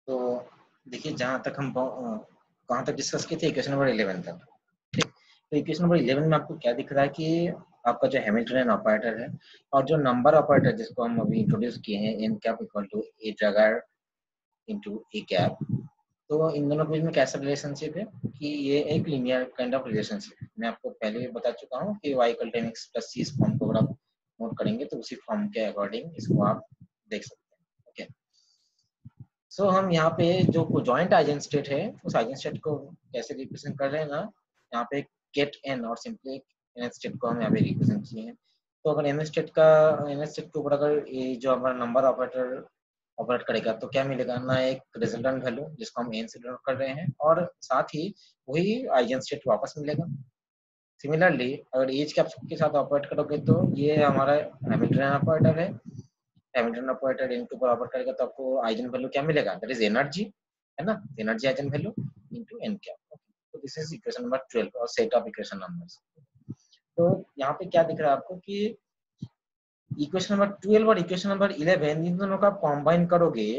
तो देखिए जहाँ तक हम कहाँ तक डिस्कस किए थे, इक्वेशन नंबर 11 तक। ठीक, तो इक्वेशन नंबर 11 में आपको क्या दिख रहा है कि आपका जो हैमिल्टनियन ऑपरेटर है और जो नंबर ऑपरेटर जिसको हम अभी इंट्रोड्यूस किए हैं, एन कैप इक्वल टू ए जगह इंटू ए कैप, तो इन दोनों के बीच में कैसा रिलेशनशिप है कि ये एक लीनियर काइंड ऑफ रिलेशनशिप है। मैं आपको पहले भी बता चुका हूँ कि y equal to mx plus c इस फॉर्म को अगर आप नोट करेंगे तो उसी फॉर्म के अकॉर्डिंग इसको आप देख सकते हैं। ओके, सो हम यहाँ पे जो जॉइंट आइजन स्टेट है उस आइजन स्टेट को कैसे रिप्रेजेंट कर रहे हैं ना, यहाँ पे गेट एन और सिंपली एन स्टेट को हम यहाँ पे रिप्रेजेंट किए हैं। तो अगर एन स्टेट के ऊपर अगर ये जो हमारा नंबर ऑपरेटर ऑपरेट करेगा तो क्या मिलेगा ना, एक रिजल्टेंट वैल्यू जिसको हम एन से डिनोट कर रहे हैं और साथ ही वही आइजन स्टेट वापस मिलेगा। सिमिलरली अगर एज कैप के साथ ऑपरेट करोगे तो ये हमारा हैमिल्टनियन ऑपरेटर है। हैमिल्टन ऑपरेटर इनके ऊपर ऑपरेट करेगा तो आपको आइजन वैल्यू क्या मिलेगा, दैट इज एनर्जी, है ना, energy eigen value into n cap. तो दिस इज इक्वेशन नंबर 12 और सेट ऑफ इक्वेशन नंबर्स। तो यहाँ पे क्या दिख रहा है आपको कि इक्वेशन नंबर 12 और इक्वेशन नंबर 11 इन दोनों का आप कॉम्बाइन करोगे।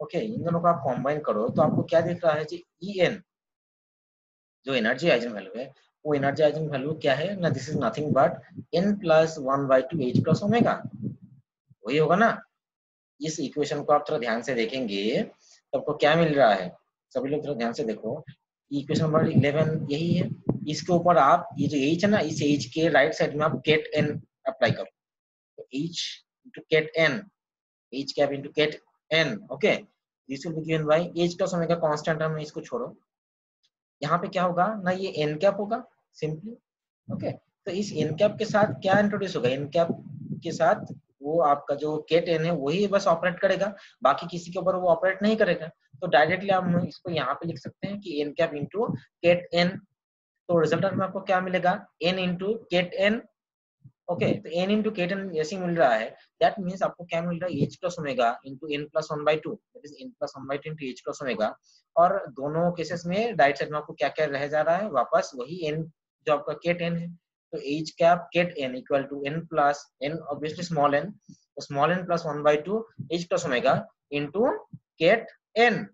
ओके, इन दोनों का आप कॉम्बाइन करो तो आपको क्या दिख रहा है जी, ई एन जो एनर्जी आइजन वैल्यू है, वो एनर्जी आइजन वैल्यू क्या है ना, this is nothing but n plus 1/2 H plus omega, वही होगा ना। इस इक्वेशन को आप थोड़ा ध्यान से देखेंगे तो आपको क्या मिल रहा है, सभी लोग थोड़ा ध्यान से देखो, इक्वेशन नंबर 11 यही है। इसके ऊपर आप ये जो एच है ना, इस एच के राइट साइड में आप गेट एन अप्लाई करो, तो H into get an, H cap into get an. Okay, this will be given by H plus omega constant, हम इसको छोड़ो, यहाँ पे क्या होगा ना, ये एन कैप होगा सिंपली। ओके, तो इस एन कैप के साथ क्या इंट्रोड्यूस होगा, एन कैप के साथ वो आपका जो केट एन है वही बस ऑपरेट करेगा, बाकी किसी के ऊपर वो ऑपरेट नहीं करेगा। तो डायरेक्टली हम इसको यहाँ पे लिख सकते हैं कि n cap into ket N. तो रिजल्टेंट में आपको क्या मिलेगा, n into ket n. Okay, तो एन इंटू केट एन जैसे मिल रहा है, दैट मीन्स आपको क्या मिल रहा है, H plus omega into n plus 1/2, that is n plus 1/2 into H plus omega. और दोनों केसेस में राइट साइड में आपको क्या क्या रह जा रहा है, वापस वही एन जो आपका केट एन है। तो H cap ket N equal to N plus N, obviously small N, तो small N plus 1/2 H plus omega into ket N.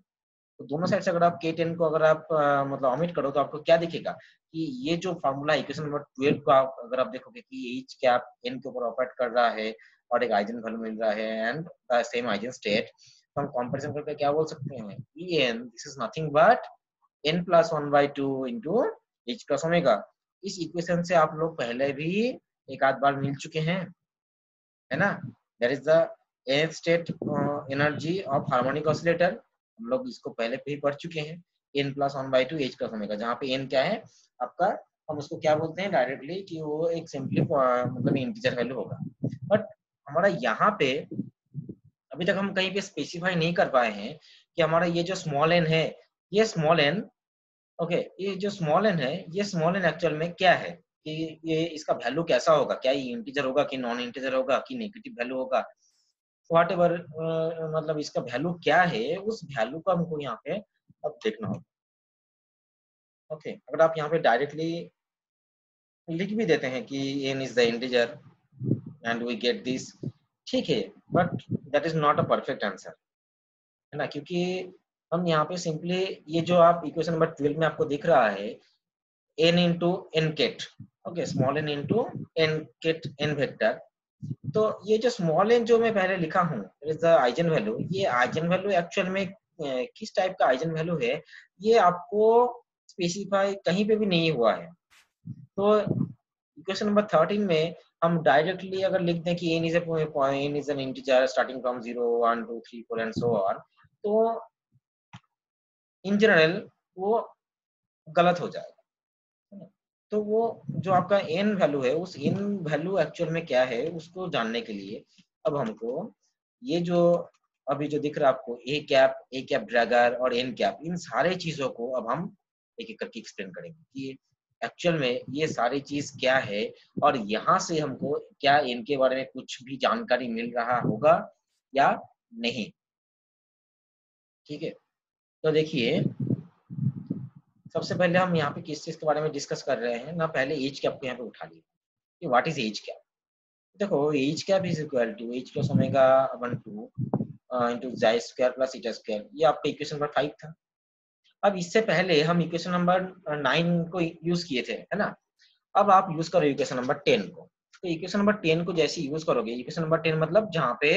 तो दोनों साइड से अगर आप K10 को अगर आप मतलब ऑमिट करो तो आपको क्या दिखेगा कि ये जो फार्मूला इक्वेशन नंबर 12 को आप अगर आप देखोगे कि एच कैप एन के ऊपर ऑपरेट कर रहा है और एक आइजन वैल्यू मिल रहा है and the same eigen state, तो हम कंपैरिजन करके क्या बोल सकते हैं, E n this is nothing but n plus 1/2 into H plus omega. इस इक्वेशन से आप लोग पहले भी एक आध बार मिल चुके हैं, है ना, that is the nth state energy of harmonic oscillator. हम लोग इसको पहले भी पढ़ चुके हैं, n plus 1/2 H plus omega, जहाँ पे n क्या है आपका, हम उसको क्या बोलते हैं डायरेक्टली कि वो एक सिंपली मतलब इंटीजर वैल्यू होगा। बट हमारा यहाँ पे अभी तक हम कहीं पे स्पेसिफाई नहीं कर पाए हैं कि हमारा ये जो स्मॉल एन है, ये स्मॉल एन, ओके, ये जो स्मॉल एन है, ये स्मॉल एन एक्चुअल में क्या है कि ये इसका वैल्यू कैसा होगा, क्या ये इंटीजर होगा कि नॉन इंटीजर होगा कि नेगेटिव वैल्यू होगा, व्हाट एवर, मतलब इसका वैल्यू क्या है, उस वैल्यू को हमको यहाँ पे अब देखना होगा। ओके, अगर आप यहाँ पे डायरेक्टली लिख भी देते हैं कि n is the integer and we get this, ठीक है, but that is not a perfect answer, है ना, क्योंकि हम यहाँ पे सिंपली ये जो आप इक्वेशन नंबर 12 में आपको दिख रहा है n into n ket, okay, small n into n ket n vector, तो ये जो स्मॉल एन जो मैं पहले लिखा हूँ इज द आइजन वैल्यू, ये आइजन वैल्यू एक्चुअल में किस टाइप का आइजन वैल्यू है ये आपको स्पेसिफाई कहीं पे भी नहीं हुआ है। तो इक्वेशन नंबर 13 में हम डायरेक्टली अगर लिख दें कि n is an integer starting from 0 1 2 3 4 and so on, तो इन जनरल वो गलत हो जाएगा। तो वो जो आपका एन वैल्यू है, उस एन वैल्यू एक्चुअल में क्या है उसको जानने के लिए अब हमको ये जो अभी जो दिख रहा है आपको ए कैप ड्रैगर और एन कैप, इन सारे चीजों को अब हम एक एक करके एक्सप्लेन करेंगे कि एक्चुअल में ये सारी चीज क्या है और यहाँ से हमको क्या इनके बारे में कुछ भी जानकारी मिल रहा होगा या नहीं। ठीक है, तो देखिए सबसे पहले हम यहाँ पे किस चीज के बारे में डिस्कस कर रहे हैं ना, पहले एज कैप को यहाँ पे उठा लिया कि व्हाट इज एज कैप। देखो H cap is equal to H plus omega अपन 2 into xi square plus eta square, ये आपका इक्वेशन नंबर 5 था। अब इससे पहले हम इक्वेशन नंबर 9 को यूज किए थे, है ना। अब आप यूज करो इक्वेशन नंबर 10 को। तो इक्वेशन नंबर 10 को जैसे यूज करोगे, इक्वेशन नंबर 10 मतलब जहाँ पे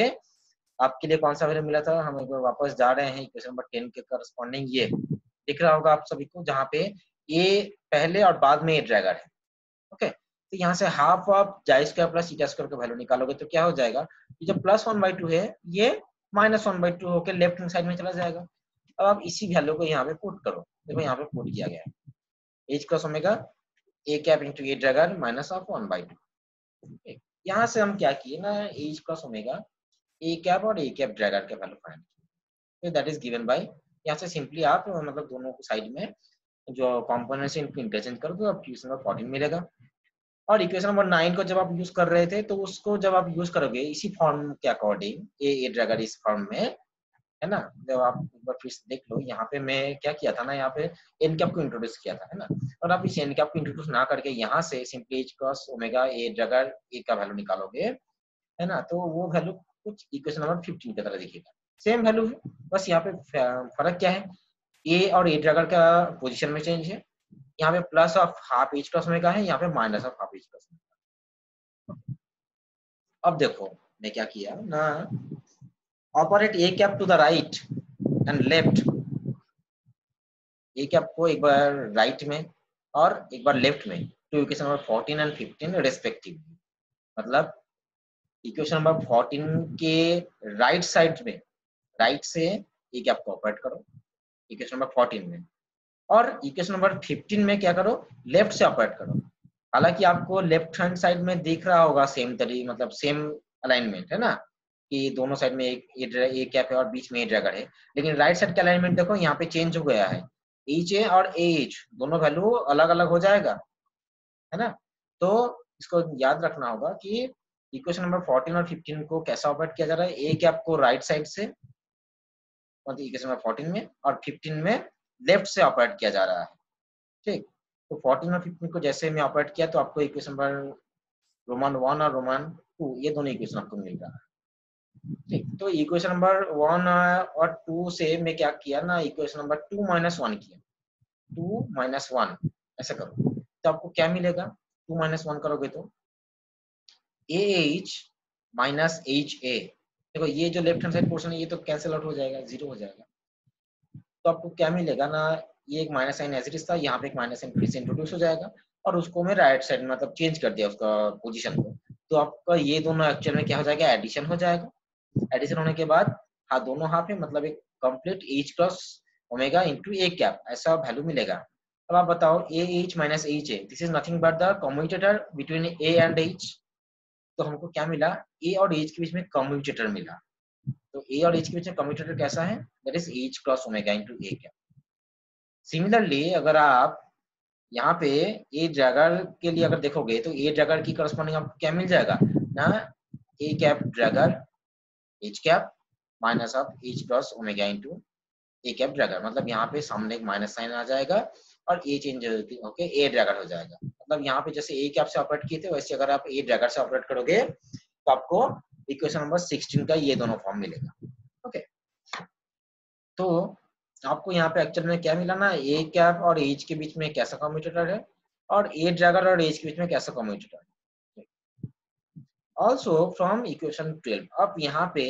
आपके लिए कौन सा वैल्यू मिला था, हम एक बार वापस जा रहे हैं इक्वेशन नंबर 10 के करस्पॉन्डिंग, ये दिख रहा होगा आप सभी को, जहाँ पे ए पहले और बाद में ए ड्रैगर है। ओके, तो यहाँ से हाफ ऑफ जाई स्क्वायर प्लस ईटा स्क्वायर का वैल्यू निकालोगे तो क्या हो जाएगा, ये जो +1/2 है ये -1/2 होकर लेफ्ट हैंड साइड में चला जाएगा। अब आप इसी वैल्यू को यहाँ पे पुट करो, देखो यहाँ पे पुट किया गया है, H cross omega A cap into A Drager minus of 1/2। यहाँ से हम क्या किए ना, H cross omega A cap और ए कैप ड्रैगर का वैल्यू फाइंड किए, दैट इज गिवन बाय, यहाँ से सिंपली आप मतलब दोनों को साइड में जो कॉम्पोनेंट से इनको इंटरचेंज कर दो, आपको इक्वेशन नंबर 14 मिलेगा। और इक्वेशन नंबर 9 को जब आप यूज कर रहे थे, तो उसको जब आप यूज करोगे इसी फॉर्म के अकॉर्डिंग, ए ड्रैगर इस फॉर्म में, है ना। जब आप एक बार फिर से देख लो, यहाँ पे मैं क्या किया था ना, यहाँ पे एन कैप को इंट्रोड्यूस किया था, है ना। और आप इस एन कैप को इंट्रोड्यूस ना करके यहाँ से simply H cross omega A dagger A का वैल्यू निकालोगे, है ना, तो वो वैल्यू कुछ इक्वेशन नंबर 15 की तरह दिखेगा, सेम वैल्यू है, बस यहाँ पे फर्क क्या है, ए और ए ड्रैगर का पोजीशन में चेंज है, यहाँ पे plus of half H cross omega है, यहाँ पे minus of half H cross omega. अब देखो मैं क्या किया ना, operate A cap to the right and left, A cap को एक बार राइट में और एक बार लेफ्ट में, to equation number 14 and 15 respectively. मतलब इक्वेशन नंबर 14 के राइट साइड में, राइट से ए कैप को ऑपरेट करो इक्वेशन नंबर 14 में, और इक्वेशन नंबर 15 में क्या करो, लेफ्ट से ऑपरेट करो। हालांकि आपको लेफ्ट हैंड साइड में दिख रहा होगा सेम तरीके, मतलब सेम अलाइनमेंट, है ना, कि दोनों साइड में एक ए कैप है और बीच में ए ड्रैगर है, लेकिन राइट साइड का अलाइनमेंट देखो यहाँ पे चेंज हो गया है, एच ए और ए एच दोनों वैल्यू अलग अलग हो जाएगा, है ना। तो इसको याद रखना होगा कि इक्वेशन नंबर 14 और 15 को कैसा ऑपरेट किया जा रहा है, ए कैप को राइट साइड से मतलब इक्वेशन नंबर 14 में, और 15 में लेफ्ट से ऑपरेट किया जा रहा है, ठीक। तो 14 और 15 को जैसे मैं ऑपरेट किया, तो आपको इक्वेशन नंबर रोमन 1 और रोमन 2 ये दोनों इक्वेशन आपको मिल रहा है, ठीक। तो इक्वेशन नंबर 1 और 2 से मैं क्या किया ना, इक्वेशन नंबर 2 - 1 किया, 2 - 1 ऐसा करो, तो आपको क्या मिलेगा, 2 - 1 करोगे तो ए एच माइनस एच ए, देखो ये जो लेफ्ट हैंड साइड पोर्शन है ये तो कैंसिल आउट हो जाएगा, जीरो हो जाएगा, तो आपको क्या मिलेगा ना, ये एक minus sign as it is था, यहाँ पे एक माइनस साइन फिर से इंट्रोड्यूस हो जाएगा, और उसको मैं राइट साइड मतलब चेंज कर दिया उसका पोजीशन को, तो आपका ये दोनों एक्चुअल में क्या हो जाएगा, एडिशन हो जाएगा। एडिशन होने के बाद हाँ दोनों हाफ है, मतलब एक complete H cross omega into A cap ऐसा वैल्यू मिलेगा। अब आप बताओ A H minus H A, this is nothing but the commutator between A and H, तो हमको क्या मिला, ए और एच के बीच में कम्यूटेटर मिला, तो ए और एच के बीच में कम्यूटेटर कैसा है, that is H cross omega into A cap. Similarly अगर आप यहाँ पे ए ड्रैगर के लिए अगर देखोगे, तो ए ड्रैगर की करस्पॉन्डिंग आपको क्या मिल जाएगा ना, A cap dagger H cap minus of H cross omega into A cap dagger, मतलब यहाँ पे सामने एक माइनस साइन आ जाएगा और ए चेंज होके ए ड्रैगर हो जाएगा। मतलब यहाँ पे जैसे ए कैप से ऑपरेट किए थे, वैसे अगर आप ए ड्रैगर से ऑपरेट करोगे तो आपको इक्वेशन नंबर 16 का ये दोनों फॉर्म मिलेगा। ओके, तो आपको यहाँ पे एक्चुअल में क्या मिला ना, ए कैप और एच के बीच में कैसा कम्यूटेटर है, और ए ड्रैगर और एच के बीच में कैसा कम्यूटेटर है। ऑल्सो फ्रॉम इक्वेशन 12, अब यहाँ पे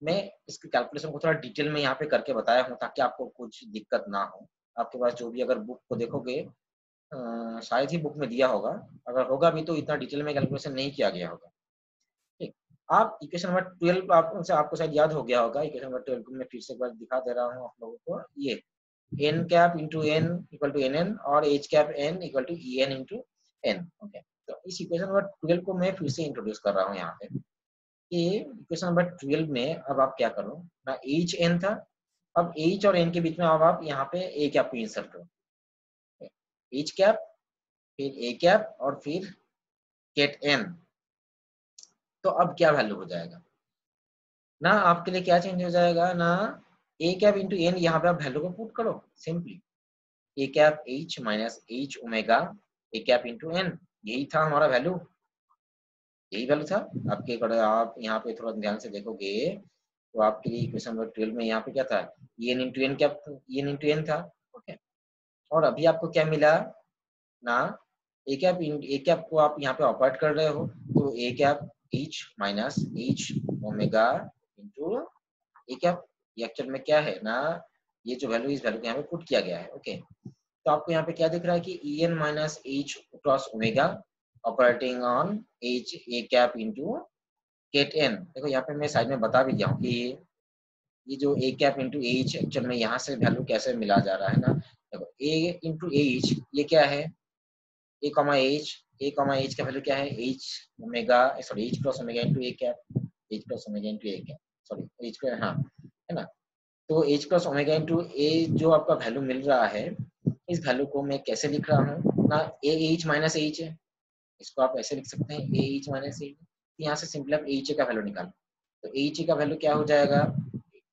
मैं इसके कैलकुलेशन को थोड़ा डिटेल में यहाँ पे करके बताया हूँ, ताकि आपको कुछ दिक्कत ना हो। आपके पास जो भी अगर बुक को देखोगे, शायद ही बुक में दिया होगा, अगर होगा भी तो इतना डिटेल में कैलकुलेशन नहीं किया गया होगा, ठीक। आप इक्वेशन नंबर 12 आपको शायद याद हो गया होगा, इक्वेशन नंबर 12 को मैं फिर से एक बार दिखा दे रहा हूँ आप लोगों को, ये N cap into N equal to N N और H cap N equal to E N into N. Okay, तो इस इक्वेशन नंबर 12 को मैं फिर से इंट्रोड्यूस कर रहा हूँ यहाँ पे, कि इक्वेशन नंबर 12 में अब आप क्या करो ना, एच एन था, अब एच और एन के बीच में अब आप यहाँ पे ए कैप को इंसर्ट करो, एच कैप फिर ए कैप और फिर गेट एन, तो अब क्या वैल्यू हो जाएगा ना, आपके लिए क्या चेंज हो जाएगा ना, ए कैप इंटू एन, यहाँ पे आप वैल्यू को पुट करो simply, A cap H minus H omega A cap into n, यही था हमारा वैल्यू, यही वैल्यू था आपके। अगर आप यहाँ पे थोड़ा ध्यान से देखोगे तो आपके लिए इक्वेशन नंबर 12 में यहाँ पे क्या था, en into N cap, en into n था। ओके, और अभी आपको क्या मिला ना, ए कैप को आप यहाँ पे ऑपरेट कर रहे हो, तो A cap H minus H omega into A cap, ये एक्चुअल में क्या है ना, ये जो वैल्यू इस वैल्यू को यहाँ पे पुट किया गया है। ओके, तो आपको यहाँ पे क्या दिख रहा है कि E N minus H cross omega operating on H A cap into ket n. देखो यहाँ पे मैं साइड में बता भी दिया हूँ कि ये जो ए कैप इंटू एच एक्चुअल में यहाँ से वैल्यू कैसे मिला जा रहा है ना, देखो ए इंटू एच ये क्या है, ए कॉमा एच का वैल्यू क्या है, H omega sorry H cross omega into A cap, H cross omega into A cap, sorry H का, हाँ है ना। तो H cross omega into A जो आपका वैल्यू मिल रहा है, इस वैल्यू को मैं कैसे लिख रहा हूँ ना, ए एच माइनस एच है, इसको आप ऐसे लिख सकते हैं ए एच माइनस एच। यहाँ से सिंपली आप एच का वैल्यू निकालो, तो एच का वैल्यू क्या हो जाएगा,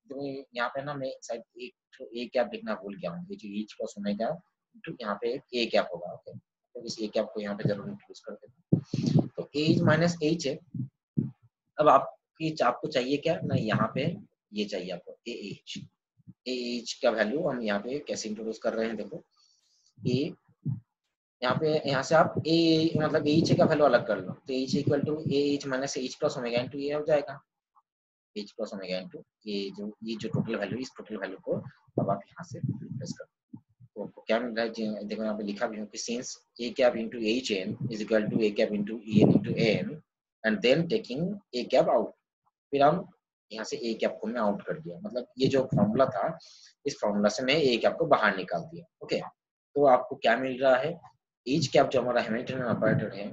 तो यहाँ पे ना मैं शायद एक ए कैप लिखना भूल गया हूँ, ये जो एच क्रॉस ओमेगा इंटू यहाँ पे ए कैप होगा। ओके, तो इस ए कैप को यहाँ पे जरूर इंक्लूड कर देते हैं, तो एच माइनस एच है। अब आपको चाहिए क्या ना, यहाँ पे ये चाहिए आपको ए एच का वैल्यू हम यहाँ पे कैसे इंट्रोड्यूस कर रहे हैं, देखो ए, यहाँ पे यहाँ से आप ए मतलब एच का वैल्यू अलग कर लो, तो H equal to A H minus H plus omega into ये हो जाएगा, एच प्लस ओमेगा इंटू ये जो टोटल वैल्यू, इस टोटल वैल्यू को अब आप यहाँ से रिप्लेस कर, तो आपको क्या मिल रहा है, देखो यहाँ पे लिखा भी हूँ कि since A cap into H N is equal to A cap into E N into N and then taking A cap out, फिर हम यहाँ से ए कैप को मैं आउट कर दिया, मतलब ये जो फॉर्मूला था, इस फॉर्मूला से मैं ए कैप को बाहर निकाल दिया। ओके, तो आपको क्या मिल रहा है, एच कैप जो हमारा हैमिल्टनियन ऑपरेटर है,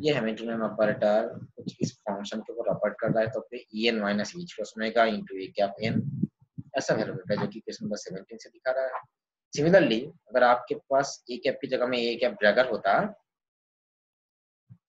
ये हैमिल्टनियन ऑपरेटर कुछ इस फंक्शन के ऊपर ऑपरेट कर रहा है, तो फिर E N minus H plus omega into A cap N, ऐसा वैल्यू मिलता है जो कि क्वेश्चन नंबर 17 से दिखा रहा है। सिमिलरली अगर आपके पास ए कैप की जगह में ए कैप ड्रैगर होता,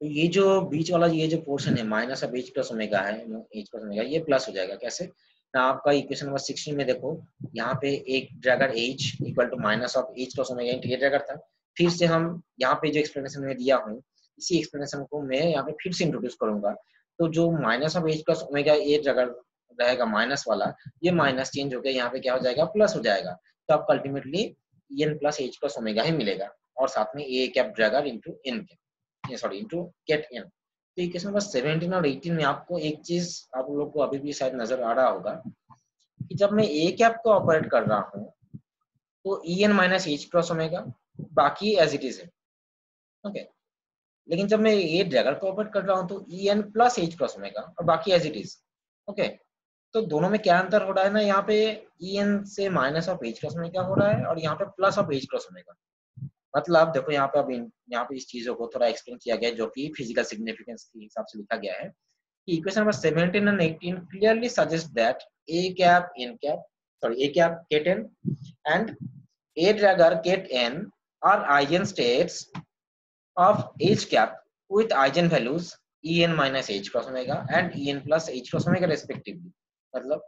तो ये जो बीच वाला ये जो पोर्शन है minus of H plus omega है, एच प्लस ओमेगा, ये प्लस हो जाएगा कैसे ना, आपका इक्वेशन नंबर 16 में देखो, यहाँ पे एक dagger H equal to minus of H plus omega into ये ड्रैगर था, फिर से हम यहाँ पे जो एक्सप्लेनेशन में दिया हूँ, इसी एक्सप्लेनेशन को मैं यहाँ पे फिर से इंट्रोड्यूस करूंगा, तो जो minus of H plus omega A Drager रहेगा माइनस वाला, ये माइनस चेंज होकर यहाँ पे क्या हो जाएगा, प्लस हो जाएगा, तो आपको ultimately N plus H plus omega ही मिलेगा, और साथ में A cap dagger into N cap, sorry into ket N. तो इक्वेशन नंबर 17 और 18 में आपको एक चीज आप लोग को अभी भी शायद नजर आ रहा होगा कि जब मैं ए कैप को ऑपरेट कर रहा हूँ तो E N minus H cross omega बाकी एज इट इज है। ओके, लेकिन जब मैं ए ड्रैगर को ऑपरेट कर रहा हूँ तो E N plus H cross omega और बाकी एज इट इज। ओके, तो दोनों में क्या अंतर हो रहा है ना, यहाँ पे ई एन से minus of H cross omega हो रहा है और यहाँ पे plus of H cross omega. मतलब देखो यहाँ पे अब यहाँ पे इस चीजों को थोड़ा एक्सप्लेन किया गया है जो कि फिजिकल सिग्निफिकेंस के हिसाब से लिखा गया है कि equation number 17 and 18 clearly suggest that a cap n cap sorry a cap ket n and a dagger ket n are eigenstates of h cap with eigenvalues en minus h cross omega and en plus h cross omega respectively। मतलब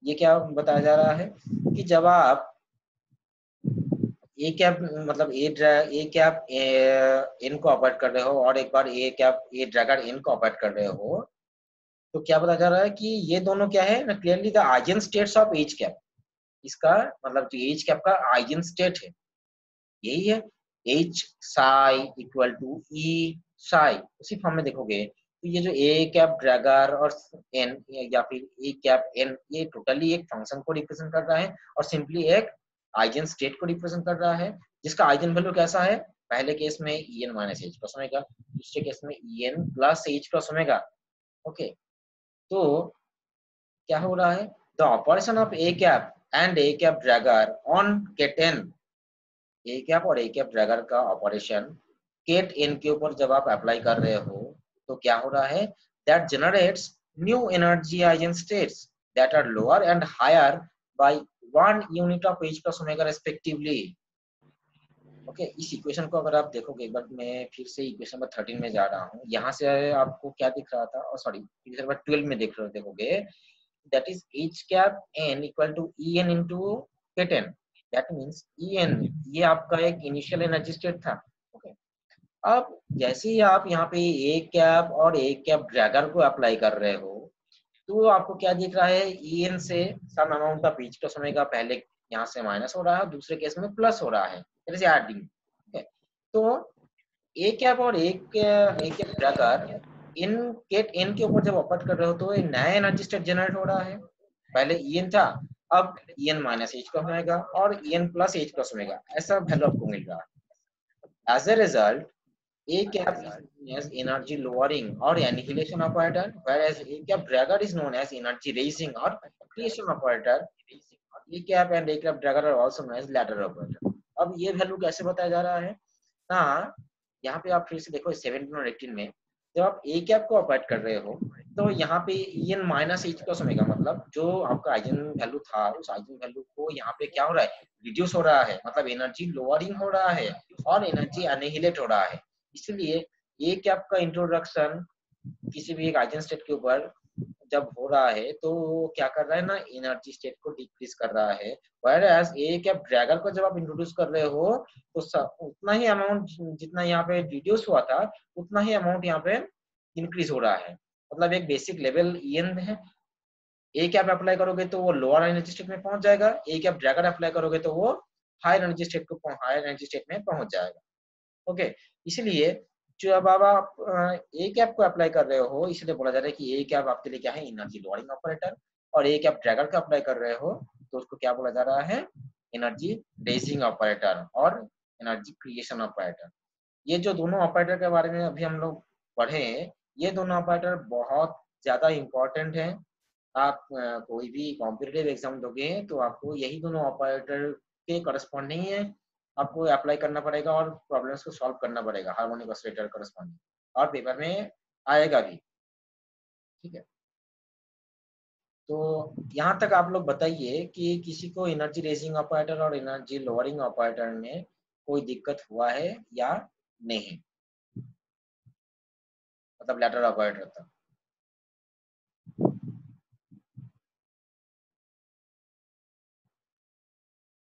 ये क्या बताया जा रहा है कि जब आप ए कैप मतलब ए कैप एन को ऑपरेट कर रहे हो और एक बार A cap A Drager N को ऑपरेट कर रहे हो, तो क्या पता जा रहा है कि ये दोनों क्या है ना, clearly the eigen states of H cap, इसका मतलब जो एच कैप का आइगन स्टेट है यही है एच साई इक्वल टू ई साई, उसी फॉर्म में देखोगे तो ये जो ए कैप ड्रैगर और एन या फिर ए कैप एन, ये टोटली एक फंक्शन को रिप्रेजेंट कर रहा है और सिंपली एक आइगन स्टेट को रिप्रेजेंट कर रहा है, जिसका आइगन वैल्यू कैसा है, पहले केस में E N minus H plus omega, दूसरे केस में E N plus H plus omega. Okay, तो क्या हो रहा है, the operation of A cap and A cap dagger on ket N, A cap और ए कैप ड्रैगर का operation ket N के ऊपर जब आप अप्लाई कर रहे हो तो क्या हो रहा है, that generates new energy eigen states that are lower and higher by 1 unit of H plus omega respectively. Okay, इस इक्वेशन को अगर आप देखोगे, एक बार मैं फिर से इक्वेशन नंबर 13 में जा रहा हूँ, यहाँ से आपको क्या दिख रहा था, और सॉरी इक्वेशन नंबर 12 में देख रहे हो, देखोगे that is h cap n equal to en into ket n, that means en ये आपका एक इनिशियल एनर्जी स्टेट था। ओके, अब जैसे ही आप यहाँ पे ए कैप और ए कैप ड्रैगर को अप्लाई कर रहे हो, तो आपको क्या दिख रहा है, EN से some amount of H cross omega पहले यहाँ से माइनस हो रहा है, दूसरे केस में प्लस हो रहा है, जैसे एडिंग। ठीक है, तो ए कैप और एक कैप ब्रैकेट इन के ऊपर जब ऑपरेट कर रहे हो तो एक नया एनर्जी स्टेट जनरेट हो रहा है। पहले EN था, अब EN minus H cross omega और EN plus H cross omega, ऐसा वैल्यू आपको मिल रहा है। As a result A cap is known as energy lowering or annihilation operator, whereas A cap dragger is known as energy raising or creation operator. A cap and A cap dragger are also known as ladder operator. अब ये value कैसे बताया जा रहा है ना, यहाँ पे आप फिर से देखो 17 और 18 में जब आप A cap को ऑपरेट कर रहे हो तो यहाँ पे EN minus H cross omega, मतलब जो आपका आइजन वैल्यू था उस आइजन वैल्यू को यहाँ पे क्या हो रहा है, रिड्यूस हो रहा है, मतलब एनर्जी लोअरिंग हो रहा है और एनर्जी अनिहिलेट हो रहा है। इसलिए ये कैप का इंट्रोडक्शन किसी भी एक आइजन स्टेट के ऊपर जब हो रहा है तो वो क्या कर रहा है ना, एनर्जी स्टेट को डिक्रीज कर रहा है। व्हेयरएज ए कैप ड्रैगर को जब आप इंट्रोड्यूस कर रहे हो तो उतना ही अमाउंट जितना यहाँ पे रिड्यूस हुआ था उतना ही अमाउंट यहाँ पे इंक्रीज हो रहा है, मतलब एक बेसिक लेवल EN है। ए कैप अप्लाई करोगे तो वो लोअर एनर्जी स्टेट में पहुंच जाएगा, ए कैप ड्रैगर अप्लाई करोगे तो वो हायर एनर्जी स्टेट में पहुंच जाएगा। ओके, इसलिए जो अब आप ए कैप को अप्लाई कर रहे हो इसलिए बोला जा रहा है कि ए कैप आपके लिए क्या है, एनर्जी लोअरिंग ऑपरेटर, और ए कैप ड्रैगर का अप्लाई कर रहे हो तो उसको क्या बोला जा रहा है, एनर्जी रेजिंग ऑपरेटर और एनर्जी क्रिएशन ऑपरेटर। ये जो दोनों ऑपरेटर के बारे में अभी हम लोग पढ़े, ये दोनों ऑपरेटर बहुत ज्यादा इंपॉर्टेंट है। आप कोई भी कॉम्पिटिटिव एग्जाम दोगे तो आपको यही दोनों ऑपरेटर के करस्पॉन्डिंग है आपको अप्लाई करना पड़ेगा और प्रॉब्लम्स को सॉल्व करना पड़ेगा, हार्मोनिक ऑसिलेटर करस्पॉन्डिंग, और पेपर में आएगा भी। ठीक है, तो यहाँ तक आप लोग बताइए कि किसी को एनर्जी रेजिंग ऑपरेटर और एनर्जी लोअरिंग ऑपरेटर में कोई दिक्कत हुआ है या नहीं, मतलब लैडर ऑपरेटर था।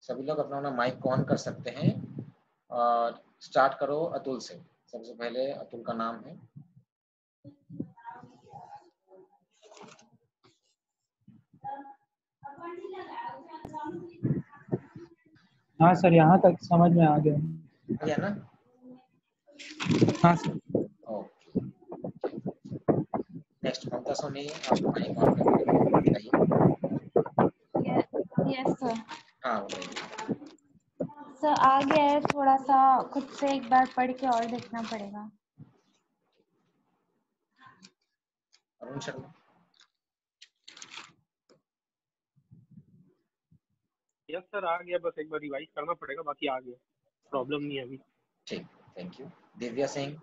सभी लोग अपना अपना माइक ऑन कर सकते हैं और स्टार्ट करो अतुल से। सबसे पहले अतुल का नाम है। हाँ सर, यहाँ तक समझ में आ गया। आ गया ना? हाँ सर। ओके, नेक्स्ट ममता सोनी, आप माइक ऑन करके बताइए। Yes sir. हाँ बताइए। सर आ गया है, थोड़ा सा खुद से एक बार पढ़ के और देखना पड़ेगा। अरुण शर्मा। यस सर आ गया, बस एक बार रिवाइज करना पड़ेगा, बाकी आ गया, प्रॉब्लम नहीं है अभी। ठीक, थैंक यू। दिव्या सिंह।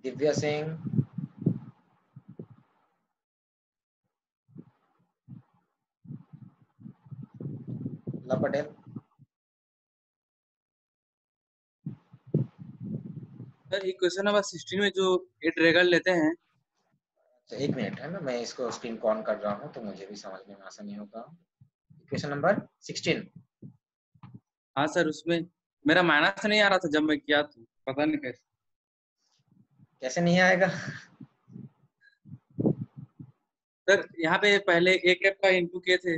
दिव्या सिंह। ला पटेल। सर इक्वेशन नंबर 16 में जो ए ड्रैगन लेते हैं, तो एक मिनट है ना, मैं इसको स्क्रीन को ऑन कर रहा हूँ तो मुझे भी समझने में आसानी होगा। Equation number 16। हाँ सर उसमें मेरा माइनस नहीं आ रहा था जब मैं किया तो पता नहीं कैसे। कैसे नहीं आएगा? सर यहाँ पे पहले ए कैप का इनटू किए थे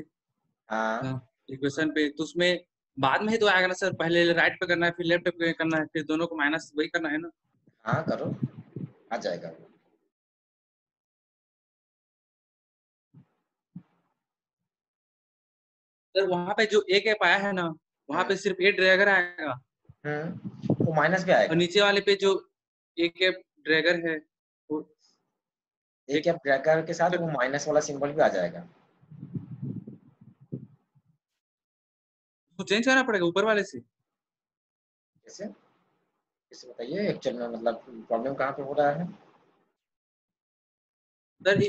हाँ इक्वेशन पे, तो उसमें बाद में ही तो आएगा ना सर, पहले राइट पे करना है फिर लेफ्ट पे करना है, फिर दोनों को माइनस वही करना है ना। हाँ करो, आ जाएगा। सर वहाँ पे जो ए कैप आया है ना, वहाँ पे सिर्फ ए ड्रैगर आएगा वो माइनस भी और आएगा। नीचे वाले पे जो ए कैप ड्रैगर है वो एक कैप ड्रैगर के साथ वो माइनस वाला सिंबल भी आ जाएगा। तो चेंज करना पड़ेगा ऊपर वाले से। कैसे कैसे बताइए एक्चुअल में, मतलब प्रॉब्लम कहाँ पे हो रहा है? सर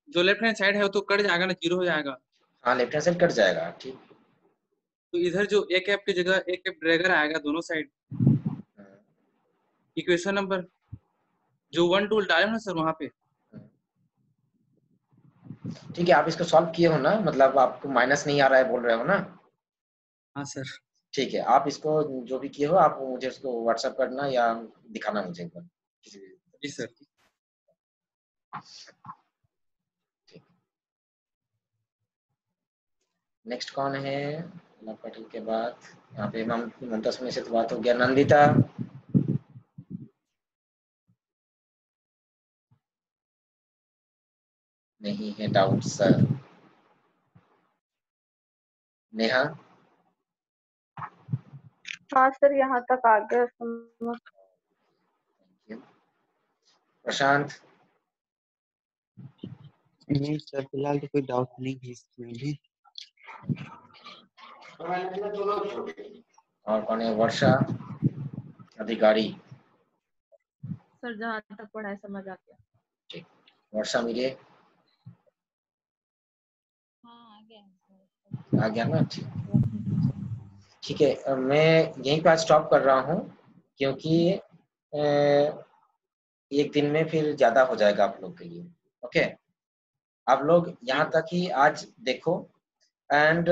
जो लेफ्ट हैंड साइड है वो तो कट जाएगा ना, जीरो हो जाएगा। हाँ लेफ्ट हैंड साइड कट जाएगा, ठीक। तो इधर जो ए कैप की जगह ए कैप ड्रैगर आएगा दोनों साइड। इक्वेशन नंबर जो 1 2 डाले ना सर वहाँ पे। ठीक है, आप इसको सॉल्व किए हो ना, मतलब आपको माइनस नहीं आ रहा है बोल रहे हो ना? हाँ सर। ठीक है, आप इसको जो भी किए हो आप मुझे उसको व्हाट्सएप करना या दिखाना मुझे एक बार किसी भी। जी सर। नेक्स्ट कौन है लव पटेल के बाद? यहाँ पे ममता सोनी से तो बात हो गया। नंदिता, नहीं है डाउट सर। नेहा, हाँ सर, यहाँ तक आ गया समझ। प्रशांत, नहीं सर, फिलहाल तो कोई डाउट नहीं है इसमें भी। और कौन है? वर्षा अधिकारी। सर जहाँ तक पढ़ाई समझ आ गया। ठीक, वर्षा मिले हाँ आ गया आ गया ना? ठीक है, मैं यहीं पे स्टॉप कर रहा हूँ क्योंकि एक दिन में फिर ज्यादा हो जाएगा आप लोग के लिए। ओके, आप लोग यहाँ तक ही आज देखो एंड